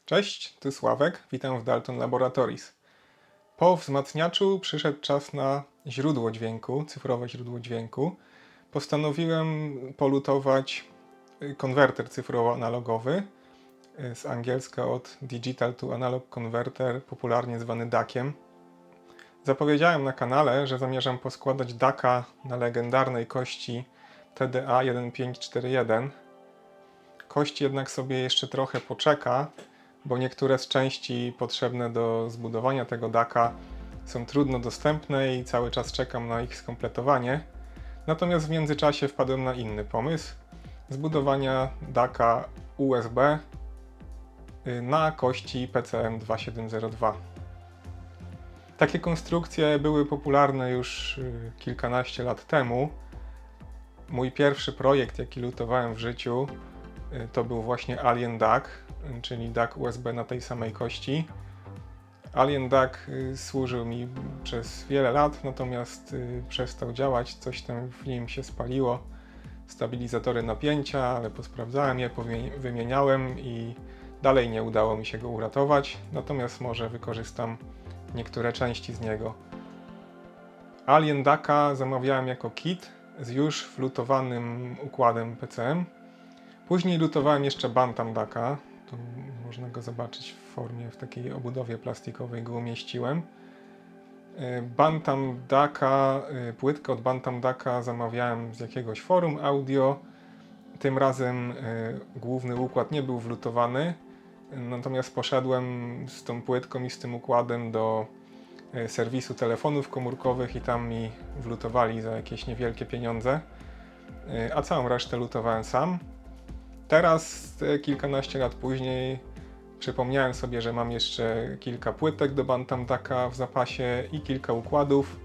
Cześć, tu Sławek, witam w Dalton Laboratories. Po wzmacniaczu przyszedł czas na źródło dźwięku, cyfrowe źródło dźwięku. Postanowiłem polutować konwerter cyfrowo-analogowy, z angielska od Digital to Analog Converter, popularnie zwany DAC-iem. Zapowiedziałem na kanale, że zamierzam poskładać DAC-a na legendarnej kości TDA 1541. Kość jednak sobie jeszcze trochę poczeka, bo niektóre z części potrzebne do zbudowania tego DAC-a są trudno dostępne i cały czas czekam na ich skompletowanie. Natomiast w międzyczasie wpadłem na inny pomysł zbudowania DAC-a USB na kości PCM2702. Takie konstrukcje były popularne już kilkanaście lat temu. Mój pierwszy projekt, jaki lutowałem w życiu, to był właśnie Alien DAC, czyli DAC USB na tej samej kości. Alien DAC służył mi przez wiele lat, natomiast przestał działać, coś tam w nim się spaliło. Stabilizatory napięcia, ale posprawdzałem je, wymieniałem i dalej nie udało mi się go uratować, natomiast może wykorzystam niektóre części z niego. Alien DAC-a zamawiałem jako kit z już wlutowanym układem PCM. Później lutowałem jeszcze Bantam DAC-a, tu można go zobaczyć w formie, w takiej obudowie plastikowej go umieściłem. Bantam DAC-a, płytkę od Bantam DAC-a zamawiałem z jakiegoś forum audio. Tym razem główny układ nie był wlutowany, natomiast poszedłem z tą płytką i z tym układem do serwisu telefonów komórkowych i tam mi wlutowali za jakieś niewielkie pieniądze, a całą resztę lutowałem sam. Teraz, kilkanaście lat później, przypomniałem sobie, że mam jeszcze kilka płytek do Bantam DAC-a w zapasie i kilka układów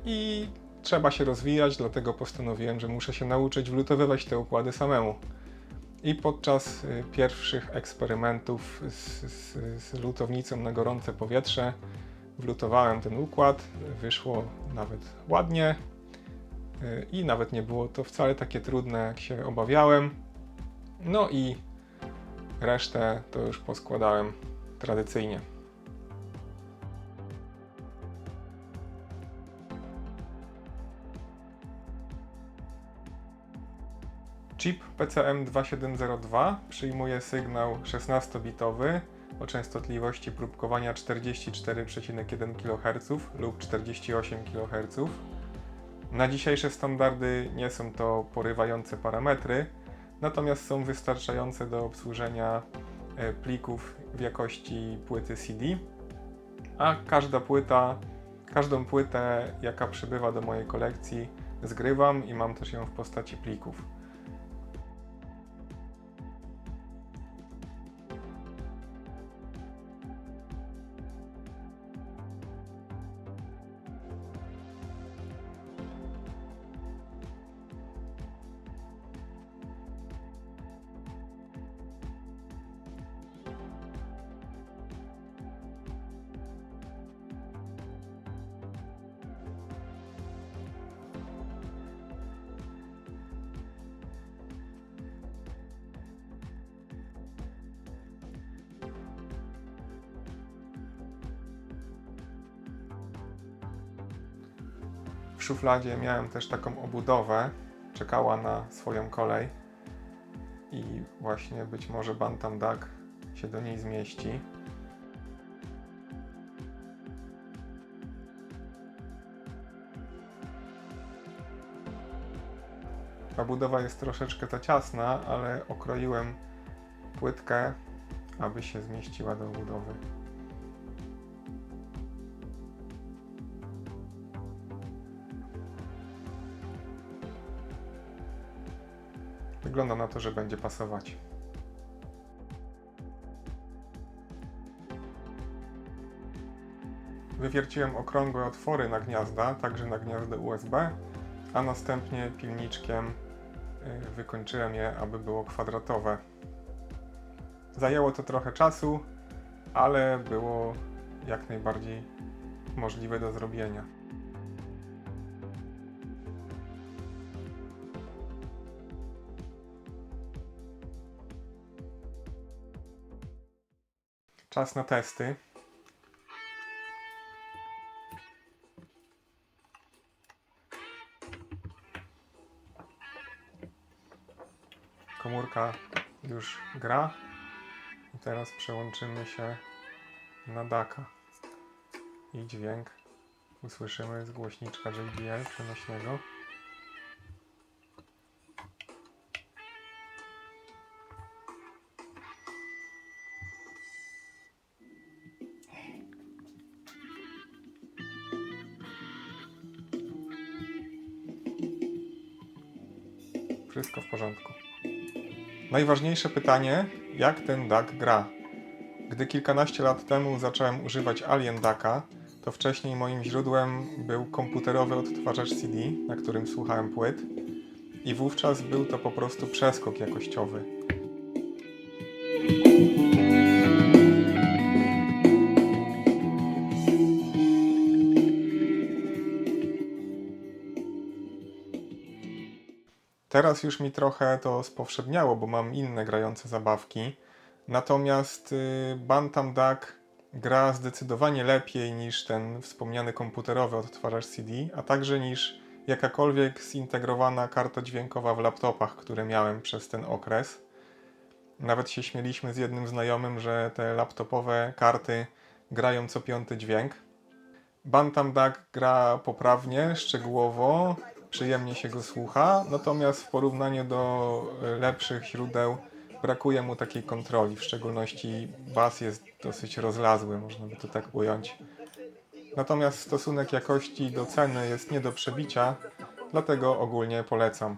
i trzeba się rozwijać, dlatego postanowiłem, że muszę się nauczyć wlutowywać te układy samemu. I podczas pierwszych eksperymentów z lutownicą na gorące powietrze wlutowałem ten układ, wyszło nawet ładnie i nawet nie było to wcale takie trudne, jak się obawiałem. No i resztę to już poskładałem tradycyjnie. Chip PCM2702 przyjmuje sygnał 16-bitowy o częstotliwości próbkowania 44,1 kHz lub 48 kHz. Na dzisiejsze standardy nie są to porywające parametry, natomiast są wystarczające do obsłużenia plików w jakości płyty CD, a każdą płytę, jaka przybywa do mojej kolekcji, zgrywam i mam też ją w postaci plików. W szufladzie miałem też taką obudowę, czekała na swoją kolej i właśnie być może Bantam DAC się do niej zmieści. Obudowa jest troszeczkę za ciasna, ale okroiłem płytkę, aby się zmieściła do obudowy. Wygląda na to, że będzie pasować. Wywierciłem okrągłe otwory na gniazda, także na gniazdo USB, a następnie pilniczkiem wykończyłem je, aby było kwadratowe. Zajęło to trochę czasu, ale było jak najbardziej możliwe do zrobienia. Czas na testy. Komórka już gra i teraz przełączymy się na DAC-a i dźwięk usłyszymy z głośniczka JBL przenośnego. Wszystko w porządku. Najważniejsze pytanie, jak ten DAC gra? Gdy kilkanaście lat temu zacząłem używać Alien DAC-a, to wcześniej moim źródłem był komputerowy odtwarzacz CD, na którym słuchałem płyt, i wówczas był to po prostu przeskok jakościowy. Teraz już mi trochę to spowszedniało, bo mam inne grające zabawki. Natomiast Bantam DAC gra zdecydowanie lepiej niż ten wspomniany komputerowy odtwarzacz CD, a także niż jakakolwiek zintegrowana karta dźwiękowa w laptopach, które miałem przez ten okres. Nawet się śmieliśmy z jednym znajomym, że te laptopowe karty grają co piąty dźwięk. Bantam DAC gra poprawnie, szczegółowo, przyjemnie się go słucha, natomiast w porównaniu do lepszych źródeł brakuje mu takiej kontroli, w szczególności bas jest dosyć rozlazły, można by to tak ująć. Natomiast stosunek jakości do ceny jest nie do przebicia, dlatego ogólnie polecam.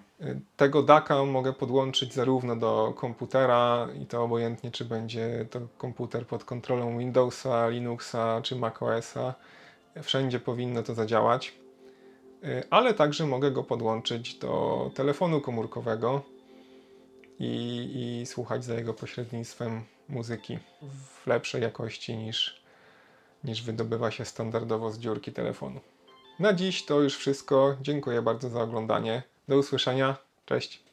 Tego DAC-a mogę podłączyć zarówno do komputera i to obojętnie, czy będzie to komputer pod kontrolą Windowsa, Linuxa czy macOSa. Wszędzie powinno to zadziałać, ale także mogę go podłączyć do telefonu komórkowego i słuchać za jego pośrednictwem muzyki w lepszej jakości niż wydobywa się standardowo z dziurki telefonu. Na dziś to już wszystko. Dziękuję bardzo za oglądanie. Do usłyszenia. Cześć.